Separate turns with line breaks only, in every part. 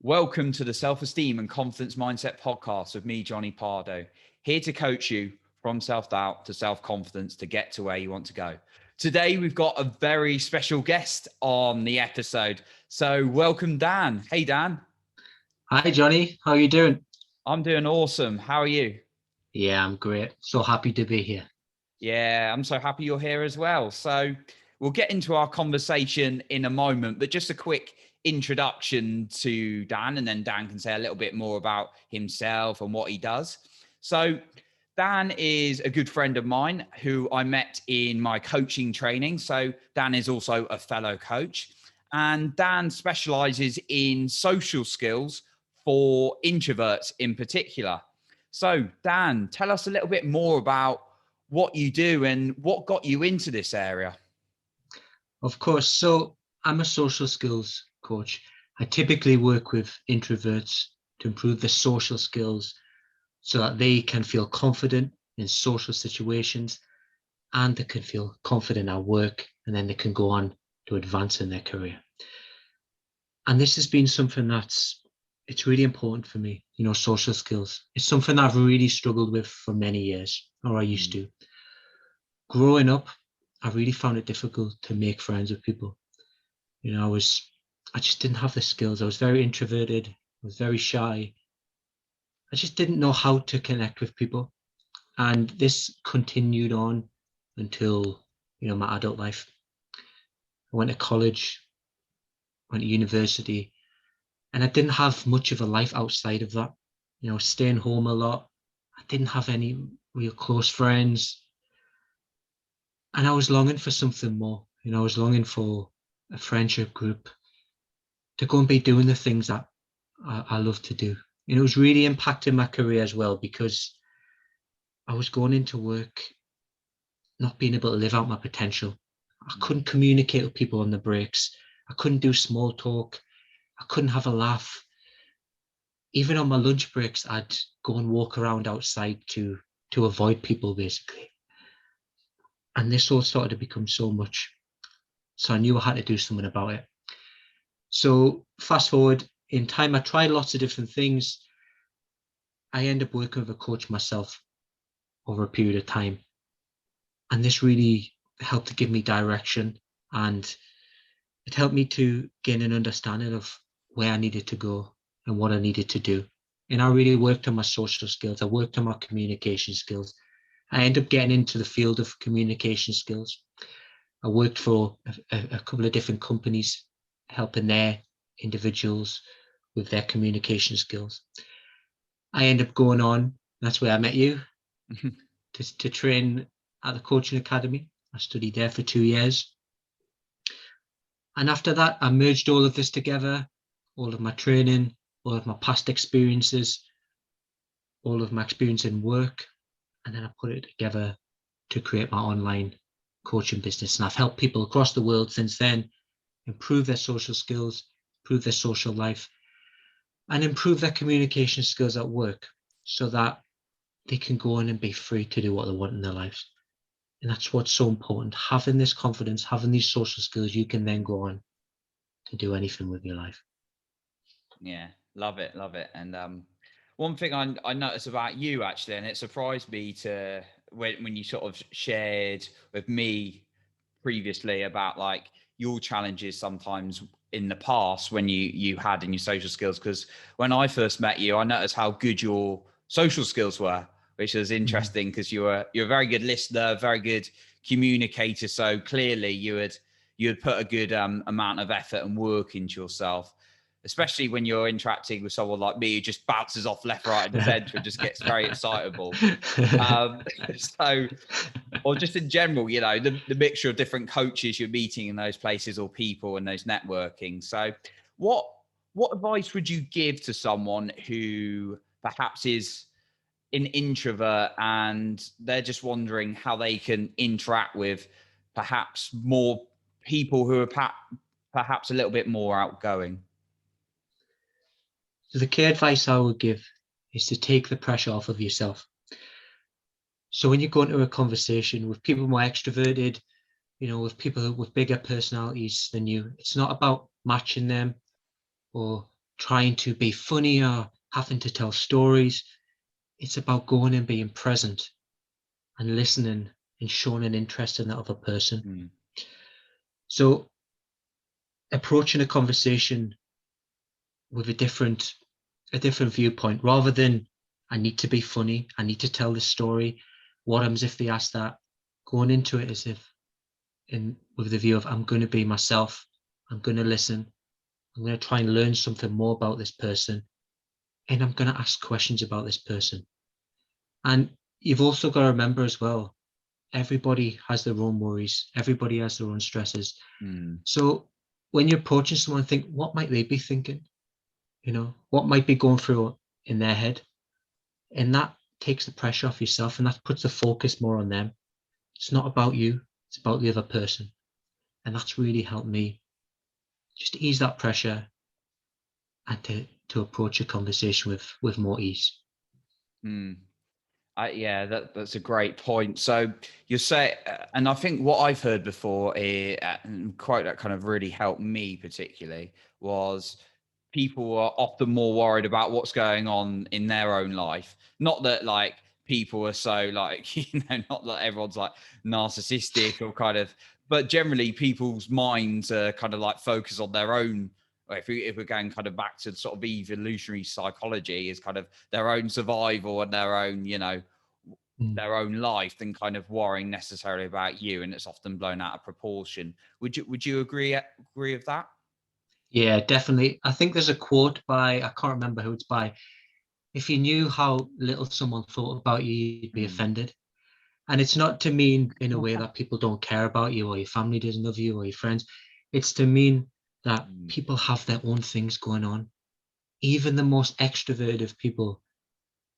Welcome to the Self-Esteem and Confidence Mindset podcast with me, Johnny Pardo, here to coach you from self-doubt to self-confidence to get to where you want to go. Today, we've got a very special guest on the episode. So welcome, Dan. Hey, Dan.
Hi, Johnny. How are you doing?
I'm doing awesome. How are you?
Yeah, I'm great. So happy to be here.
Yeah, I'm so happy you're here as well. So we'll get into our conversation in a moment, but just a quick introduction to Dan, and then Dan can say a little bit more about himself and what he does. So Dan is a good friend of mine who I met in my coaching training. So Dan is also a fellow coach, and Dan specializes in social skills for introverts in particular. So Dan, tell us a little bit more about what you do and what got you into this area.
Of course. So I'm a social skills coach. I typically work with introverts to improve their social skills so that they can feel confident in social situations and they can feel confident at work, and then they can go on to advance in their career. And this has been something it's really important for me, social skills. It's something that I've really struggled with for many years, or I used to. Growing up, I really found it difficult to make friends with people. I just didn't have the skills. I was very introverted. I was very shy. I just didn't know how to connect with people. And this continued on until, my adult life. I went to college, went to university, and I didn't have much of a life outside of that. Staying home a lot. I didn't have any real close friends. And I was longing for something more. I was longing for a friendship group to go and be doing the things that I love to do. It was really impacting my career as well, because I was going into work not being able to live out my potential. I couldn't communicate with people on the breaks. I couldn't do small talk. I couldn't have a laugh. Even on my lunch breaks, I'd go and walk around outside to avoid people, basically. And this all started to become so much. So I knew I had to do something about it. So fast forward in time, I tried lots of different things. I ended up working with a coach myself over a period of time. And this really helped to give me direction, and it helped me to gain an understanding of where I needed to go and what I needed to do. And I really worked on my social skills. I worked on my communication skills. I ended up getting into the field of communication skills. I worked for a couple of different companies, helping their individuals with their communication skills. I ended up going on, that's where I met you, to train at the coaching academy. I studied there for 2 years. And after that, I merged all of this together, all of my training, all of my past experiences, all of my experience in work, and then I put it together to create my online coaching business. And I've helped people across the world since then improve their social skills, improve their social life, and improve their communication skills at work so that they can go on and be free to do what they want in their lives. And that's what's so important. Having this confidence, having these social skills, you can then go on to do anything with your life.
Yeah, love it, love it. And one thing I noticed about you actually, and it surprised me to when you sort of shared with me previously about like your challenges sometimes in the past when you had in your social skills, because when I first met you, I noticed how good your social skills were, which was interesting because you're a very good listener, very good communicator. So clearly you had put a good amount of effort and work into yourself, especially when you're interacting with someone like me who just bounces off left, right, and center and just gets very excitable. Or just in general, the mixture of different coaches you're meeting in those places or people and those networking. So what advice would you give to someone who perhaps is an introvert and they're just wondering how they can interact with perhaps more people who are perhaps a little bit more outgoing?
So the key advice I would give is to take the pressure off of yourself. So when you go into a conversation with people more extroverted, with people with bigger personalities than you, it's not about matching them or trying to be funny or having to tell stories. It's about going and being present and listening and showing an interest in that other person.
Mm.
So approaching a conversation with a different viewpoint, rather than I need to be funny, I need to tell this story. What happens if they ask that? Going into it as if with the view of I'm going to be myself, I'm going to listen, I'm going to try and learn something more about this person, and I'm going to ask questions about this person. And you've also got to remember as well, everybody has their own worries, everybody has their own stresses.
Mm.
So when you're approaching someone, think, what might they be thinking? What might be going through in their head? And that takes the pressure off yourself, and that puts the focus more on them. It's not about you, it's about the other person. And that's really helped me just ease that pressure and to approach a conversation with more ease.
Mm. Yeah, that's a great point. So you say, and I think what I've heard before, and quite that kind of really helped me particularly, was people are often more worried about what's going on in their own life. Not that like people are so like, not that everyone's like narcissistic or kind of, but generally people's minds are kind of like focused on their own. If we're going kind of back to sort of evolutionary psychology, is kind of their own survival and their own,
Mm.
their own life than kind of worrying necessarily about you, and it's often blown out of proportion. Would you agree with that?
Yeah, definitely. I think there's a quote by, I can't remember who it's by. If you knew how little someone thought about you, you'd be
Mm.
offended. And it's not to mean in a way that people don't care about you or your family doesn't love you or your friends. It's to mean that
Mm.
people have their own things going on. Even the most extroverted of people,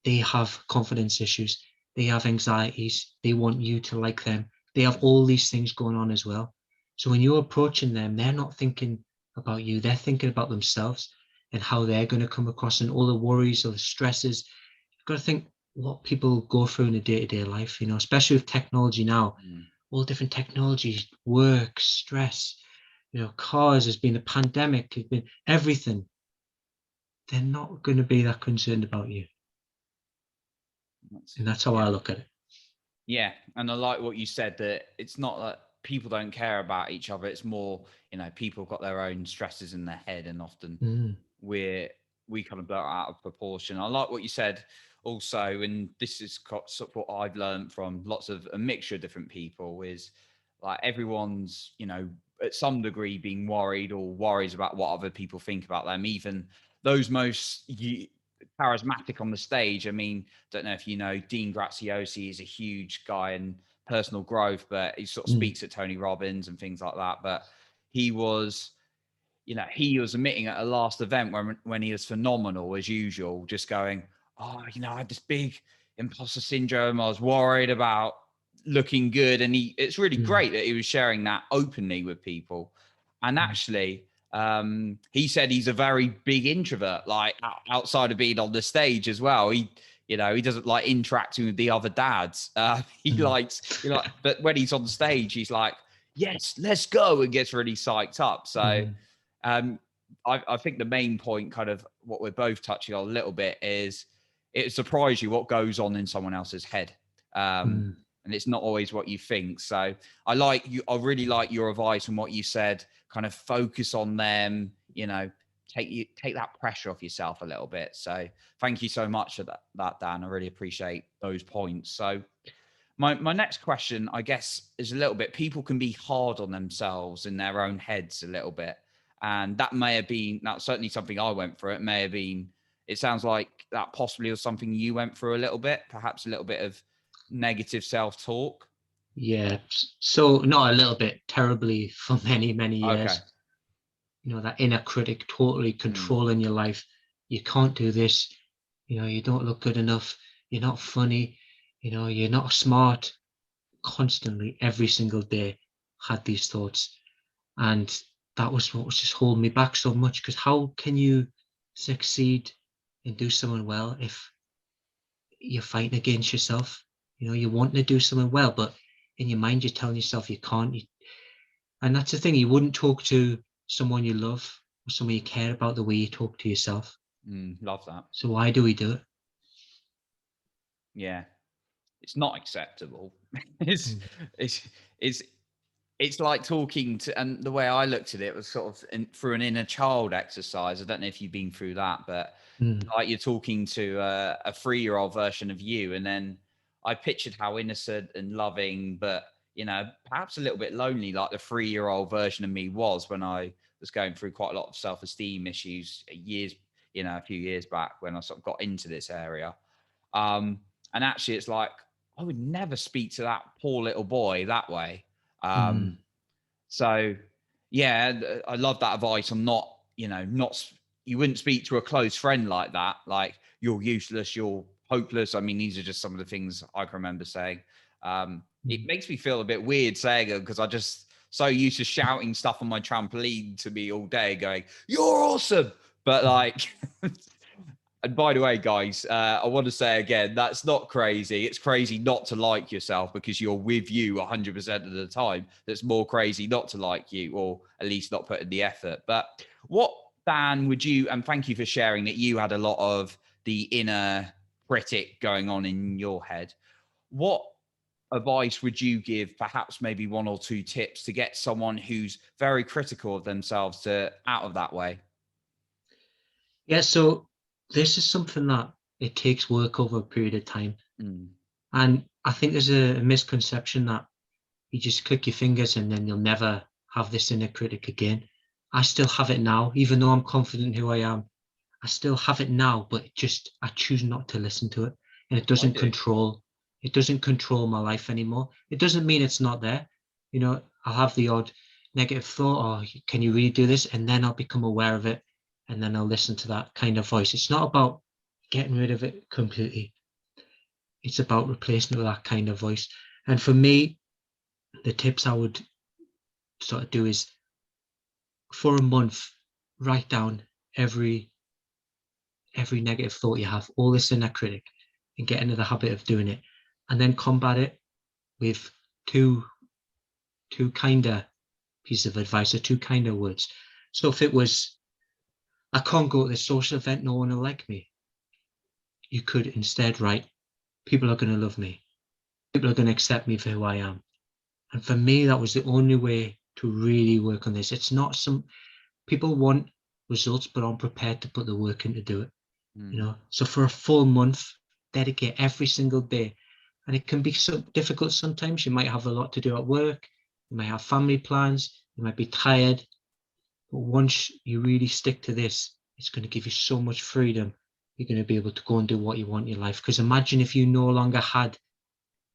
they have confidence issues, they have anxieties, they want you to like them, they have all these things going on as well. So when you're approaching them, they're not thinking about you, they're thinking about themselves and how they're going to come across, and all the worries or the stresses. You've got to think what people go through in a day-to-day life, especially with technology now,
Mm.
all different technologies, work, stress, cars, has been a pandemic, has been everything. They're not going to be that concerned about you. And that's how
Yeah.
I look at it.
Yeah, and I like what you said, that it's not that people don't care about each other. It's more, people got their own stresses in their head, and often
Mm,
we're we kind of blow it out of proportion. I like what you said also, and this is sort of what I've learned from lots of a mixture of different people, is like everyone's, at some degree being worried or worries about what other people think about them. Even those most charismatic on the stage. I mean, don't know if you know Dean Graziosi is a huge guy in personal growth, but he sort of
mm,
speaks at Tony Robbins and things like that. But he was, he was admitting at a last event when he was phenomenal as usual, just going, oh, I had this big imposter syndrome. I was worried about looking good. And it's really
mm,
great that he was sharing that openly with people. And
mm,
actually, he said he's a very big introvert, like outside of being on the stage as well. He doesn't like interacting with the other dads. He
mm,
likes, but when he's on stage, he's like, yes, let's go, and gets really psyched up. So
mm,
um, I think the main point, kind of what we're both touching on a little bit, is it surprises you what goes on in someone else's head.
mm.
And it's not always what you think. So I really like your advice and what you said, kind of focus on them, take that pressure off yourself a little bit. So thank you so much for that, Dan. I really appreciate those points. So my next question, I guess, is a little bit, people can be hard on themselves in their own heads a little bit. And that's certainly something I went through. It sounds like that possibly was something you went through a little bit, perhaps a little bit of negative self-talk.
Yeah. So not a little bit, terribly for many, many
Okay.
years. That inner critic totally
Mm.
controlling your life. You can't do this. You don't look good enough. You're not funny. You're not smart. Constantly, every single day, had these thoughts. And that was what was just holding me back so much. Because how can you succeed and do something well if you're fighting against yourself? You're wanting to do something well, but in your mind, you're telling yourself you can't. And that's the thing, you wouldn't talk to someone you love, or someone you care about the way you talk to yourself.
Love that.
So why do we do it?
Yeah, it's not acceptable. it's
Mm,
it's it's it's like talking to, and the way I looked at it was sort of through an inner child exercise. I don't know if you've been through that, but
mm,
like you're talking to a 3-year-old version of you, and then I pictured how innocent and loving, but perhaps a little bit lonely, like the 3-year-old version of me was when I was going through quite a lot of self-esteem issues years, a few years back when I sort of got into this area. Um, and actually, it's like I would never speak to that poor little boy that way.
mm,
So yeah, I love that advice. I'm not, not, you wouldn't speak to a close friend like that. Like, you're useless, you're hopeless. I mean, these are just some of the things I can remember saying. It
mm,
makes me feel a bit weird saying it because I just so used to shouting stuff on my trampoline to me all day, going, "You're awesome." But
mm,
like, and by the way, guys, I want to say again, that's not crazy. It's crazy not to like yourself because you're with you 100% of the time. That's more crazy not to like you, or at least not put in the effort. But what, Dan, would you, and thank you for sharing that you had a lot of the inner critic going on in your head. What advice would you give, perhaps maybe 1 or 2 tips to get someone who's very critical of themselves to out of that way?
Yeah, so this is something that it takes work over a period of time.
Mm,
And I think there's a misconception that you just click your fingers and then you'll never have this inner critic again. I still have it now, even though I'm confident who I am. I still have it now, but just I choose not to listen to it. And
I do.
it doesn't control my life anymore. It doesn't mean it's not there. I'll have the odd negative thought, or can you really do this? And then I'll become aware of it. And then I'll listen to that kind of voice. It's not about getting rid of it completely. It's about replacing it with that kind of voice. And for me, the tips I would sort of do is for a month, write down every every negative thought you have, all this inner critic, and get into the habit of doing it, and then combat it with two two kinder pieces of advice or two kinder words. So if it was, I can't go to this social event, no one will like me, you could instead write, people are going to love me, people are going to accept me for who I am. And for me, that was the only way to really work on this. It's not some people want results but aren't prepared to put the work in to do it.
Mm,
So for a full month, dedicate every single day. And it can be so difficult sometimes. You might have a lot to do at work, you might have family plans, you might be tired. But once you really stick to this, it's going to give you so much freedom. You're going to be able to go and do what you want in your life. Because imagine if you no longer had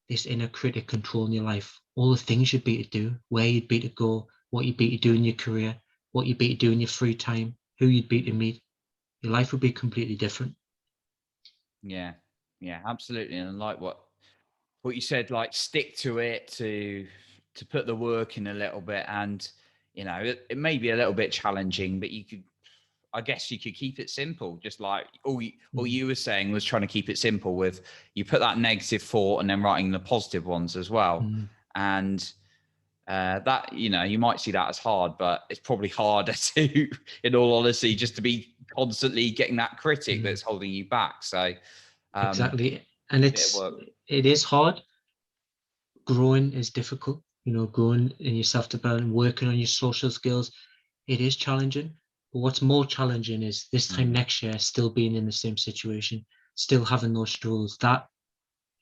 this inner critic controlling your life, all the things you'd be to do, where you'd be to go, what you'd be to do in your career, what you'd be to do in your free time, who you'd be to meet. Your life would be completely different.
yeah, yeah, absolutely. And I like what you said, like stick to it, to put the work in a little bit. And it may be a little bit challenging, but I guess you could keep it simple. Just like all
Mm,
you were saying was trying to keep it simple with, you put that negative thought and then writing the positive ones as well.
mm,
And that, you might see that as hard, but it's probably harder to, in all honesty,
mm,
just to be constantly getting that critic
mm.
that's holding you back. So
Exactly. And
bit of work.
it is hard. Growing is difficult. Growing in your self-development, working on your social skills, it is challenging. But what's more challenging is this time
Mm,
next year, still being in the same situation, still having those struggles. That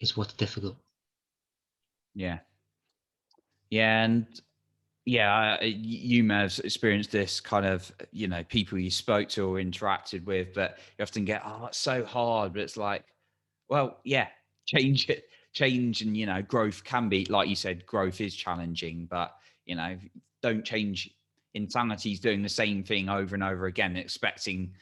is what's difficult.
yeah, yeah, and yeah, you may have experienced this kind of, people you spoke to or interacted with, but you often get, oh, it's so hard. But it's like, well, yeah, change and, growth can be, like you said, growth is challenging, but, don't change. Insanity is doing the same thing over and over again, expecting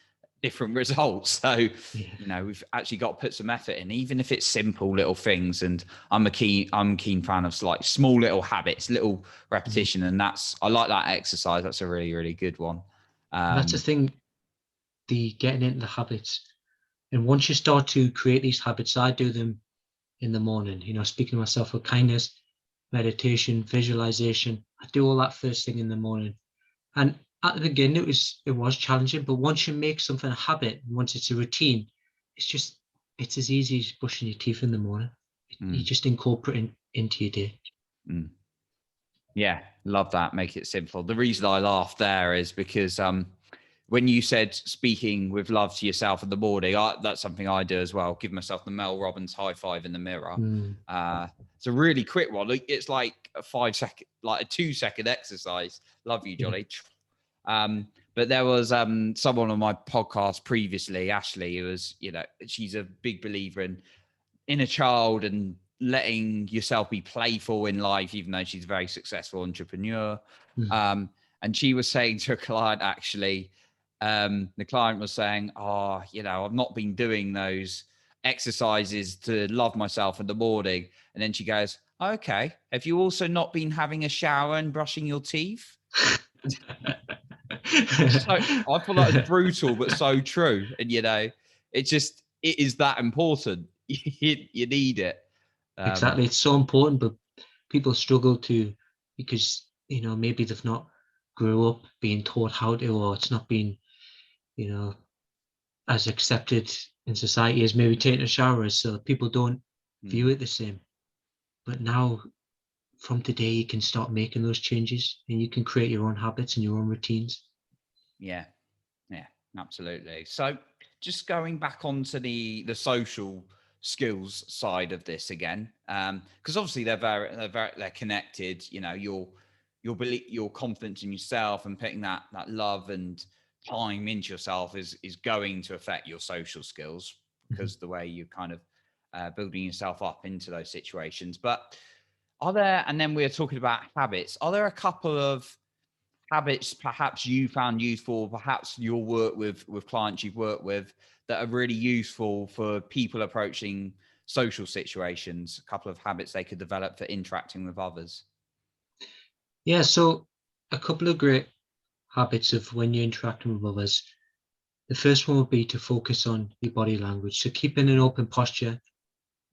different results. So,
Yeah.
we've actually got to put some effort in, even if it's simple little things. And I'm a keen fan of like small little habits, little
Mm.
repetition. And I like that exercise. That's a really, really good one.
And that's the
Um,
thing, the getting into the habits. And once you start to create these habits, I do them in the morning, speaking to myself with kindness, meditation, visualization. I do all that first thing in the morning. And at the beginning it was challenging, but once you make something a habit, once it's a routine, it's as easy as brushing your teeth in the morning. You
Mm,
just incorporate it into your day.
mm. Yeah, love that. Make it simple. The reason I laughed there is because when you said speaking with love to yourself in the morning, that's something I do as well. Give myself the Mel Robbins high five in the mirror. It's a really quick one. It's like a 5 second, like a 2 second exercise. Love you, Johnny. But there was someone on my podcast previously, Ashley, who was, she's a big believer in inner child and letting yourself be playful in life, even though she's a very successful entrepreneur.
Mm.
And she was saying to a client, actually, the client was saying, oh, I've not been doing those exercises to love myself in the morning. And then she goes, okay, have you also not been having a shower and brushing your teeth? So I thought that was brutal, but so true. And, it is that important. You need it.
Exactly, it's so important, but people struggle to, because maybe they've not grew up being taught how to, or it's not been you know as accepted in society as maybe taking a shower is, so people don't view
Mm,
it the same. But now, from today, you can start making those changes, and you can create your own habits and your own routines.
yeah. Yeah, absolutely. So just going back onto the social skills side of this again, because obviously they're connected. Your confidence in yourself and putting that love and time into yourself is going to affect your social skills,
Mhm.
because the way you kind of building yourself up into those situations. But are there? And then we're talking about habits. Are there a couple of habits perhaps you found useful, perhaps your work with clients you've worked with, that are really useful for people approaching social situations, a couple of habits they could develop for interacting with others?
Yeah, so a couple of great habits of when you're interacting with others. The first one would be to focus on your body language. So keeping an open posture,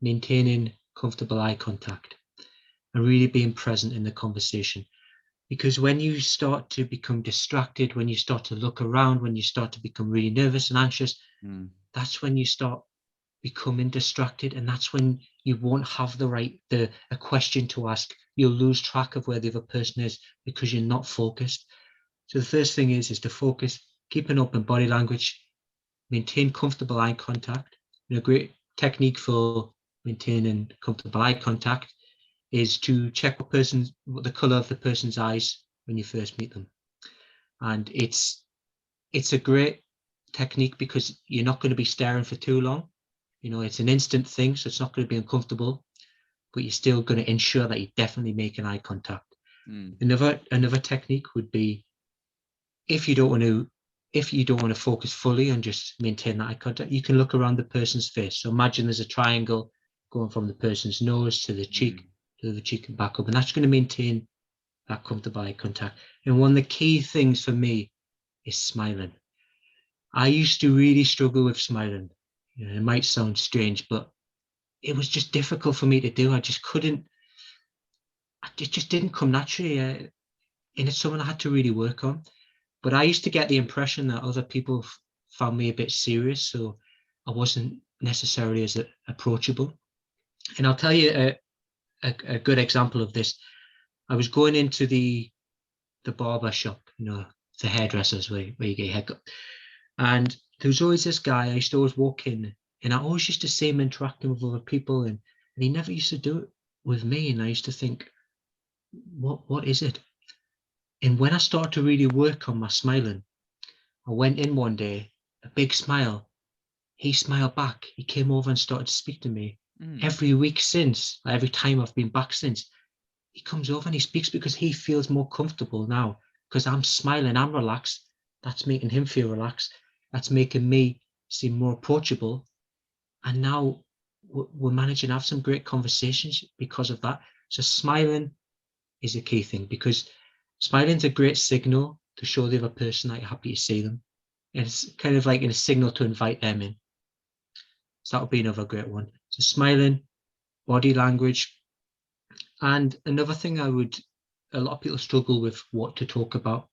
maintaining comfortable eye contact, and really being present in the conversation. Because when you start to become distracted, when you start to look around, when you start to become really nervous and anxious,
Mm,
that's when you start becoming distracted, and that's when you won't have a question to ask. You'll lose track of where the other person is because you're not focused. So the first thing is to focus, keep an open body language, maintain comfortable eye contact. And a great technique for maintaining comfortable eye contact is to check what the color of the person's eyes when you first meet them. And it's a great technique because you're not going to be staring for too long. It's an instant thing, so it's not going to be uncomfortable, but you're still going to ensure that you're definitely making eye contact.
mm,
Another technique would be, if you don't want to if you don't want to focus fully and just maintain that eye contact, you can look around the person's face. So imagine there's a triangle going from the person's nose
mm,
to the cheek and back up, and that's going to maintain that comfortable eye contact. And one of the key things for me is smiling. I used to really struggle with smiling. It might sound strange, but it was just difficult for me to do. I just couldn't. It just didn't come naturally, and it's something I had to really work on. But I used to get the impression that other people found me a bit serious, so I wasn't necessarily as approachable. And I'll tell you a good example of this. I was going into the barber shop, the hairdressers where you get a haircut. And there was always this guy. I used to always walk in, and I always used to see him interacting with other people, and he never used to do it with me. And I used to think, what is it? And when I started to really work on my smiling, I went in one day, a big smile. He smiled back. He came over and started to speak to me.
mm,
Every week since, every time I've been back since, he comes over and he speaks because he feels more comfortable now. Because I'm smiling, I'm relaxed. That's making him feel relaxed. That's making me seem more approachable. And now we're managing to have some great conversations because of that. So smiling is a key thing, because smiling's a great signal to show the other person that you're happy to see them. And it's kind of like a signal to invite them in. So that would be another great one. So smiling, body language. And another thing a lot of people struggle with what to talk about.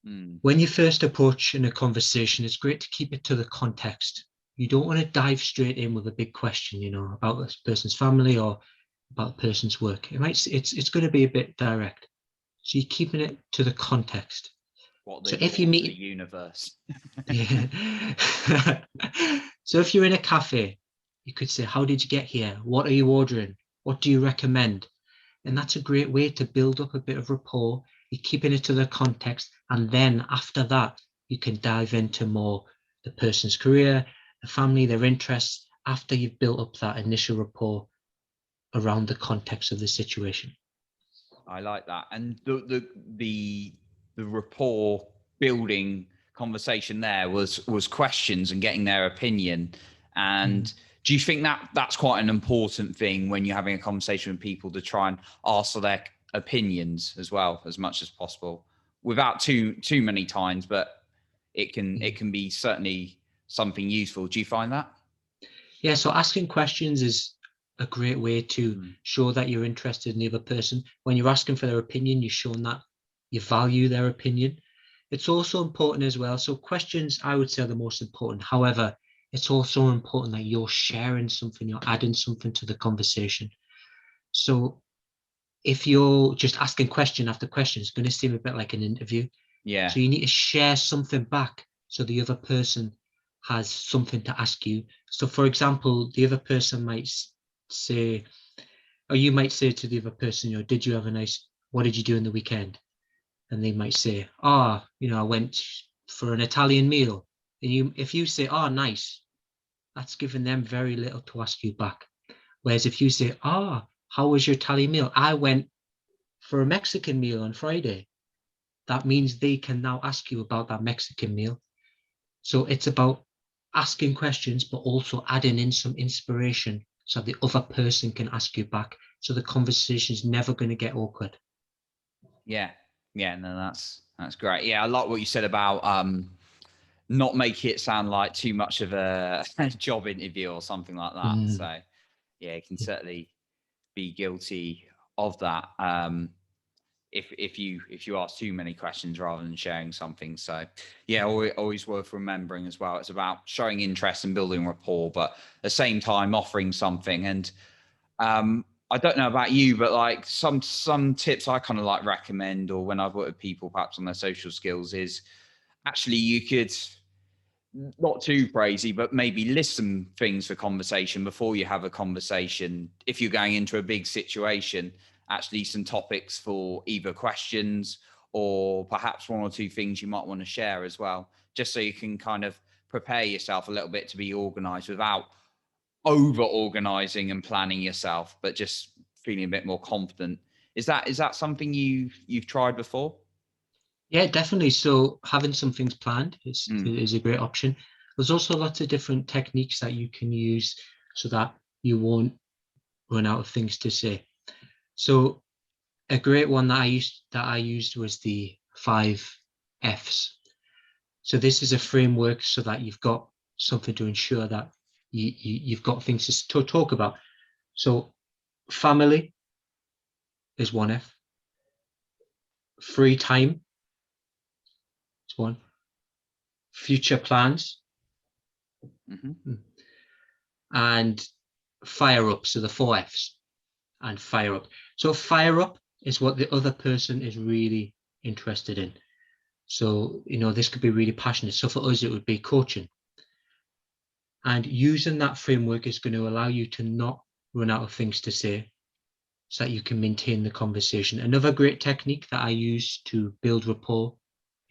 When you first approach in a conversation, it's great to keep it to the context. You don't want to dive straight in with a big question, about this person's family or about the person's work. It's going to be a bit direct. So you're keeping it to the context.
What
So
they've
if you
brought to the
meet,
universe.
yeah. So if you're in a cafe, you could say, "How did you get here? What are you ordering? What do you recommend?" And that's a great way to build up a bit of rapport. You're keeping it to the context. And then after that, you can dive into more the person's career, the family, their interests, after you've built up that initial rapport around the context of the situation.
I like that. And the rapport building conversation there was questions and getting their opinion. And do you think that that's quite an important thing when you're having a conversation with people, to try and ask for their opinions as well, as much as possible, without too many times, but it can be certainly something useful. Do you find that?
Yeah, so asking questions is a great way to show that you're interested in the other person. When you're asking for their opinion, you're showing that you value their opinion. It's also important as well. So questions, I would say, are the most important. However, it's also important that you're sharing something, you're adding something to the conversation. So if you're just asking question after question, it's going to seem a bit like an interview.
Yeah.
So you need to share something back so the other person has something to ask you. So, for example, the other person might say, or you might say to the other person, did you have what did you do in the weekend? And they might say, I went for an Italian meal. And if you say, nice, that's giving them very little to ask you back. Whereas if you say, how was your Italian meal? I went for a Mexican meal on Friday. That means they can now ask you about that Mexican meal. So it's about asking questions, but also adding in some inspiration so the other person can ask you back. So the conversation is never going to get awkward.
Yeah. Yeah. No, that's great. Yeah. I like what you said about not make it sound like too much of a job interview or something like that. So yeah, you can certainly be guilty of that. If you ask too many questions rather than sharing something. So yeah, always worth remembering as well. It's about showing interest and building rapport, but at the same time offering something. And I don't know about you, but like some tips I kind of like recommend, or when I've worked with people perhaps on their social skills, is actually you could, not too crazy, but maybe list some things for conversation before you have a conversation. If you're going into a big situation, actually some topics for either questions or perhaps one or two things you might want to share as well, just so you can kind of prepare yourself a little bit to be organized without over organizing and planning yourself, but just feeling a bit more confident. Is that something you've tried before?
Yeah, definitely. So having some things planned
Mm.
is a great option. There's also lots of different techniques that you can use so that you won't run out of things to say. So a great one that I used was the 5 Fs. So this is a framework so that you've got something to ensure that you've got things to talk about. So family is one F. Free time is one. Future plans
Hmm.
and fire up. So the 4 Fs and fire up. So fire up is what the other person is really interested in. So, this could be really passionate. So for us, it would be coaching. And using that framework is going to allow you to not run out of things to say so that you can maintain the conversation. Another great technique that I use to build rapport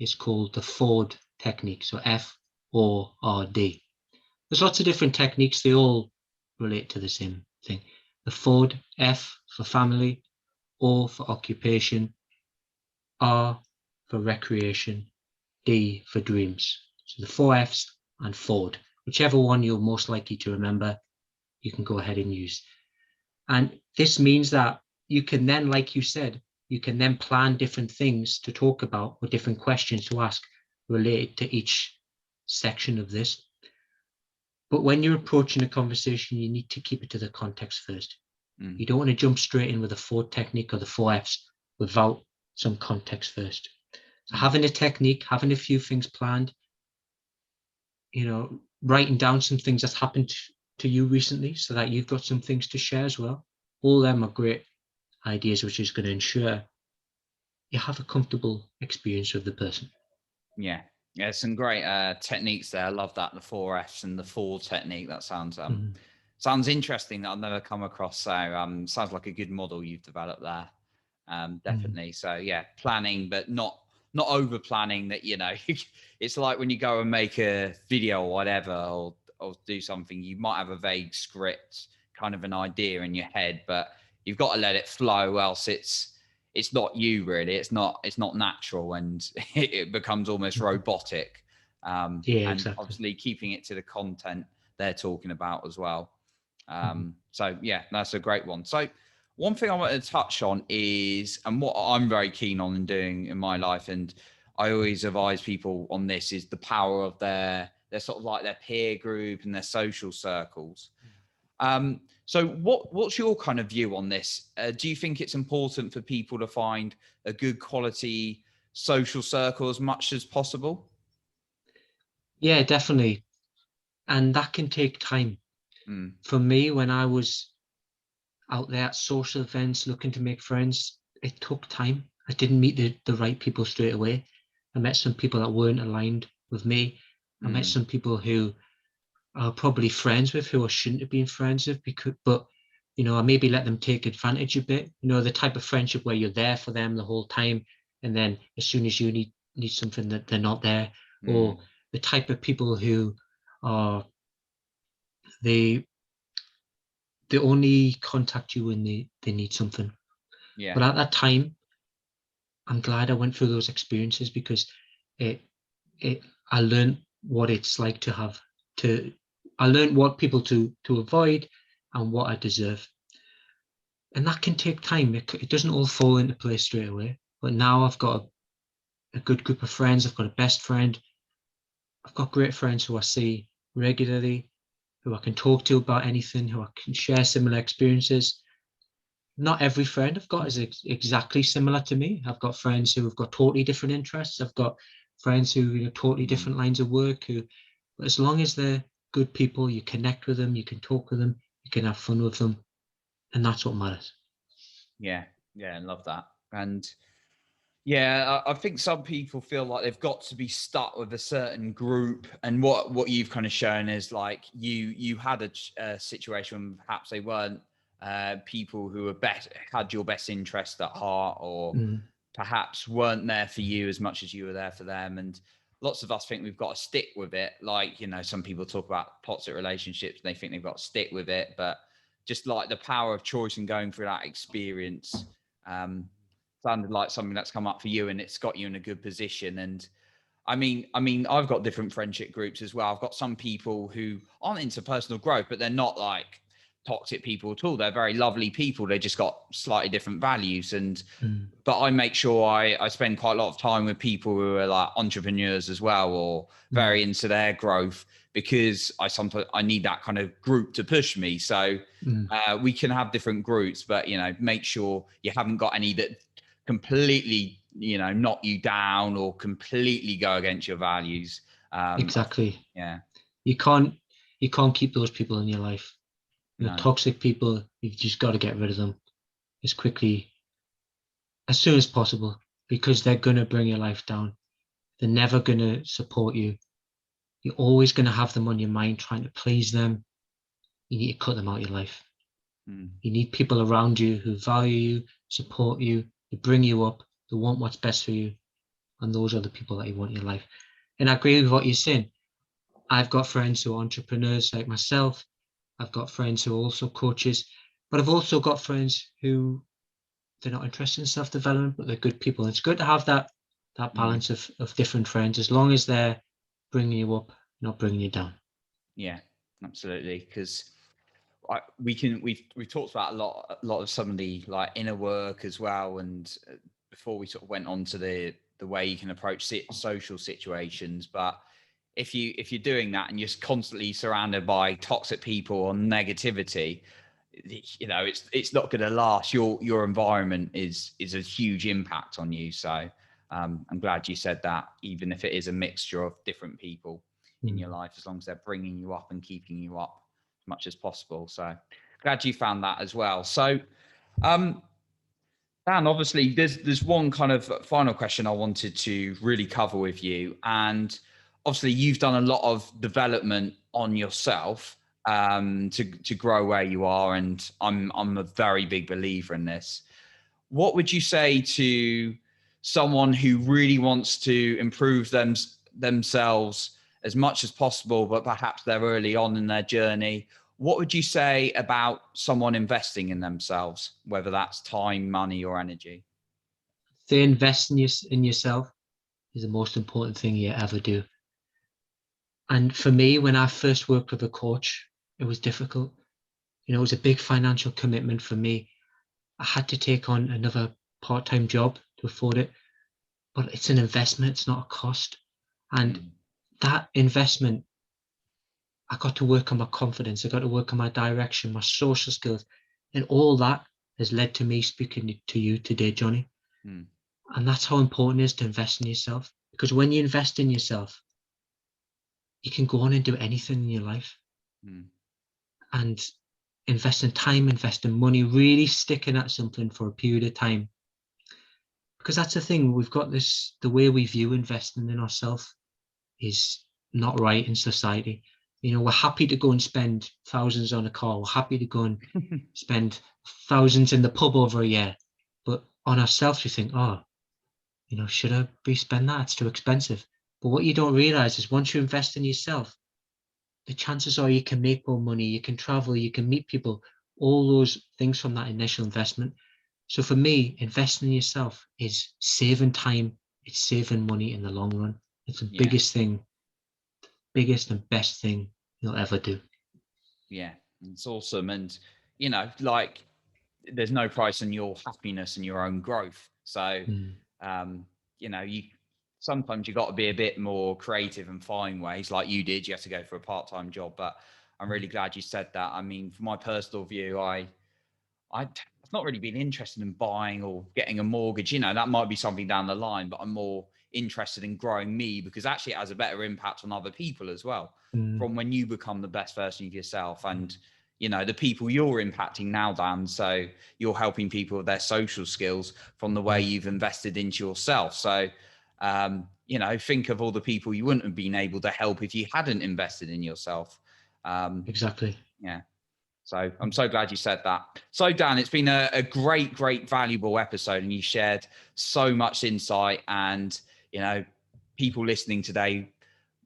is called the Ford technique. So FORD. There's lots of different techniques. They all relate to the same thing. The Ford, F for family, O for occupation, R for recreation, D for dreams. So the 4 Fs and Ford. Whichever one you're most likely to remember, you can go ahead and use. And this means that you can then, like you said, you can then plan different things to talk about or different questions to ask related to each section of this. But when you're approaching a conversation, you need to keep it to the context first.
Mm.
You don't want to jump straight in with the Ford technique or the 4 Fs without some context first.
Mm.
Having a technique, having a few things planned, writing down some things that's happened to you recently so that you've got some things to share as well. All them are great ideas, which is going to ensure you have a comfortable experience with the person.
Yeah. Yeah, some great techniques there. I love that, the 4 Fs and the 4 technique. That
Mhm.
sounds interesting that I've never come across. So sounds like a good model you've developed there.
Mhm.
Definitely. So yeah, planning, but not over planning that, it's like when you go and make a video or whatever, or do something, you might have a vague script, kind of an idea in your head, but you've got to let it flow, else it's not you really. It's not natural, and it becomes almost
Mhm.
robotic.
Yeah,
And
exactly.
obviously keeping it to the content they're talking about as well.
Mhm.
So yeah, that's a great one. So one thing I wanted to touch on is, and what I'm very keen on doing in my life, and I always advise people on this, is the power of their sort of like their peer group and their social circles. So what's your kind of view on this? Do you think it's important for people to find a good quality social circle as much as possible?
Yeah, definitely. And that can take time.
Mm,
For me, when I was out there at social events looking to make friends, it took time. I didn't meet the right people straight away. I met some people that weren't aligned with me. I met
mm,
some people who are probably friends with who I shouldn't have been friends with because, but I maybe let them take advantage a bit. The type of friendship where you're there for them the whole time, and then as soon as you need something that they're not there, or
mm,
the type of people who are they they only contact you when they need something.
yeah.
But at that time, I'm glad I went through those experiences because it it I learned what it's like to I learned what people to avoid and what I deserve. And that can take time. It doesn't all fall into place straight away. But now I've got a good group of friends. I've got a best friend. I've got great friends who I see regularly, who I can talk to about anything, who I can share similar experiences. Not every friend I've got is exactly similar to me. I've got friends who have got totally different interests. I've got friends who totally
Mm,
different lines of work. But as long as they're good people, you connect with them, you can talk with them, you can have fun with them, and that's what matters.
yeah. Yeah. I love that. And yeah, I think some people feel like they've got to be stuck with a certain group, and what you've kind of shown is like you had a situation when perhaps they weren't people who were best had your best interest at heart, or
Mm,
perhaps weren't there for you as much as you were there for them. And lots of us think we've got to stick with it. Like, some people talk about toxic relationships, and they think they've got to stick with it, but just like the power of choice and going through that experience. Um, Sounded like something that's come up for you, and it's got you in a good position. And I mean, I've got different friendship groups as well. I've got some people who aren't into personal growth, but they're not like toxic people at all. They're very lovely people. They just got slightly different values. And
mm,
but I make sure I spend quite a lot of time with people who are like entrepreneurs as well, or
mm,
very into their growth, because I need that kind of group to push me. So
mm.
we can have different groups, but make sure you haven't got any that completely knock you down or completely go against your values.
Exactly.
Yeah,
You can't you can't keep those people in your life.
no,
Toxic people, you've just got to get rid of them as quickly as soon as possible because they're gonna bring your life down. They're never gonna support you. You're always gonna have them on your mind trying to please them. You need to cut them out of your life.
mm,
You need people around you who value you, support you, to bring you up, to want what's best for you. And those are the people that you want in your life. And I agree with what you're saying. I've got friends who are entrepreneurs like myself. I've got friends who are also coaches, but I've also got friends who they're not interested in self-development, but they're good people. It's good to have that
mm,
balance of different friends as long as they're bringing you up, not bringing you down.
yeah, absolutely. Because we've talked about a lot of some of the like inner work as well, and before we sort of went on to the way you can approach social situations. But if you're doing that and you're constantly surrounded by toxic people or negativity, it's not going to last. Your environment is a huge impact on you. So I'm glad you said that, even if it is a mixture of different people in your
Mm.
life, as long as they're bringing you up and keeping you up as much as possible. So glad you found that as well. So, um, Dan, obviously, there's one kind of final question I wanted to really cover with you, and obviously, you've done a lot of development on yourself to grow where you are, and I'm a very big believer in this. What would you say to someone who really wants to improve themselves as much as possible, but perhaps they're early on in their journey? What would you say about someone investing in themselves, whether that's time, money, or energy?
They invest in yourself is the most important thing you ever do. And for me, when I first worked with a coach, it was difficult. You know, it was a big financial commitment for me. I had to take on another part-time job to afford it, but it's an investment, it's not a cost. And
Mm,
that investment, I got to work on my confidence, I got to work on my direction, my social skills, and all that has led to me speaking to you today, Johnny.
mm,
And that's how important it is to invest in yourself. Because when you invest in yourself, you can go on and do anything in your life.
mm.
And invest in time, invest in money, really sticking at something for a period of time. Because that's the thing, we've got this, the way we view investing in ourselves is not right in society. You know, we're happy to go and spend thousands on a car, we're happy to go and spend thousands in the pub over a year. But on ourselves, we think, oh, you know, should I be spending that? It's too expensive. But what you don't realize is once you invest in yourself, the chances are you can make more money, you can travel, you can meet people, all those things from that initial investment. So for me, investing in yourself is saving time, it's saving money in the long run. It's the
Yeah,
biggest and best thing you'll ever do.
yeah, it's awesome. And, like, there's no price in your happiness and your own growth. So,
Mm,
um, you sometimes you got to be a bit more creative and find ways, like you did. You have to go for a part-time job, but I'm really glad you said that. I mean, from my personal view, I've not really been interested in buying or getting a mortgage. That might be something down the line, but I'm more interested in growing me, because actually it has a better impact on other people as well.
mm,
From when you become the best version of yourself, and the people you're impacting now, Dan. So you're helping people with their social skills from the way
mm,
you've invested into yourself. So, think of all the people you wouldn't have been able to help if you hadn't invested in yourself.
exactly.
Yeah. So I'm so glad you said that. So Dan, it's been a great, great, valuable episode, and you shared so much insight, and people listening today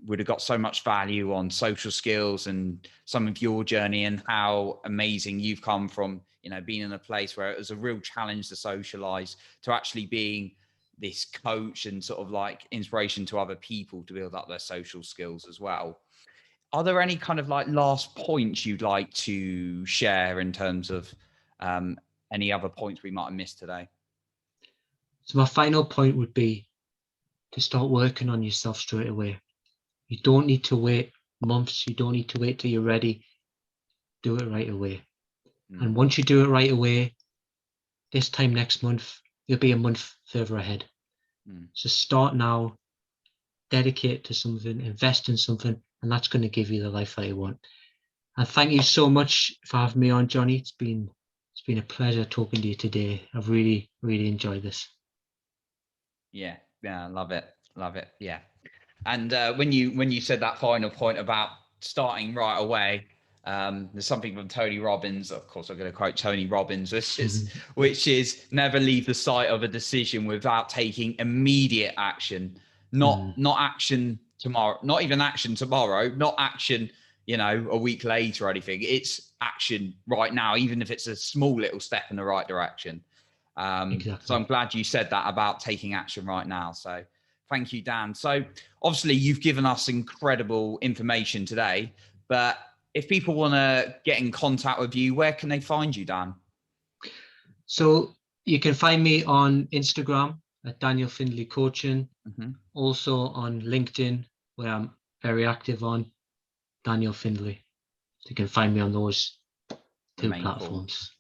would have got so much value on social skills and some of your journey, and how amazing you've come from, being in a place where it was a real challenge to socialize, to actually being this coach and sort of like inspiration to other people to build up their social skills as well. Are there any kind of like last points you'd like to share in terms of um, any other points we might have missed today?
So my final point would be to start working on yourself straight away. You don't need to wait months. You don't need to wait till you're ready. Do it right away.
Mm,
And once you do it right away, this time next month, you'll be a month further ahead.
mm.
So start now, dedicate to something, invest in something, and that's going to give you the life that you want. And thank you so much for having me on, Johnny. It's been a pleasure talking to you today. I've really, really enjoyed this.
Yeah, yeah, love it. Yeah, and when you said that final point about starting right away, there's something from Tony Robbins. Of course, I'm going to quote Tony Robbins, which is never leave the site of a decision without taking immediate action. Not action tomorrow, not even action tomorrow, not action, a week later or anything. It's action right now, even if it's a small little step in the right direction. So I'm
Exactly.
glad you said that about taking action right now. So thank you, Dan. So obviously you've given us incredible information today, but if people want to get in contact with you, where can they find you, Dan?
So you can find me on Instagram at Daniel Findlay Coaching,
Mm-hmm.
also on LinkedIn, where I'm very active on Daniel Findlay. So you can find me on those
The
two
main form.
platforms.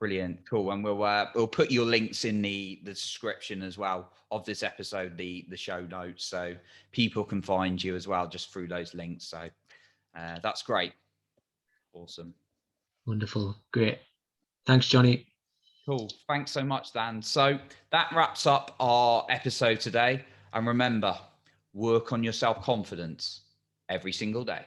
Brilliant, cool. And we'll put your links in the description as well of this episode, the show notes, so people can find you as well just through those links. So that's great, awesome,
Wonderful. Great. Thanks, Johnny.
cool. Thanks so much, Dan. So that wraps up our episode today. And remember, work on your self confidence every single day.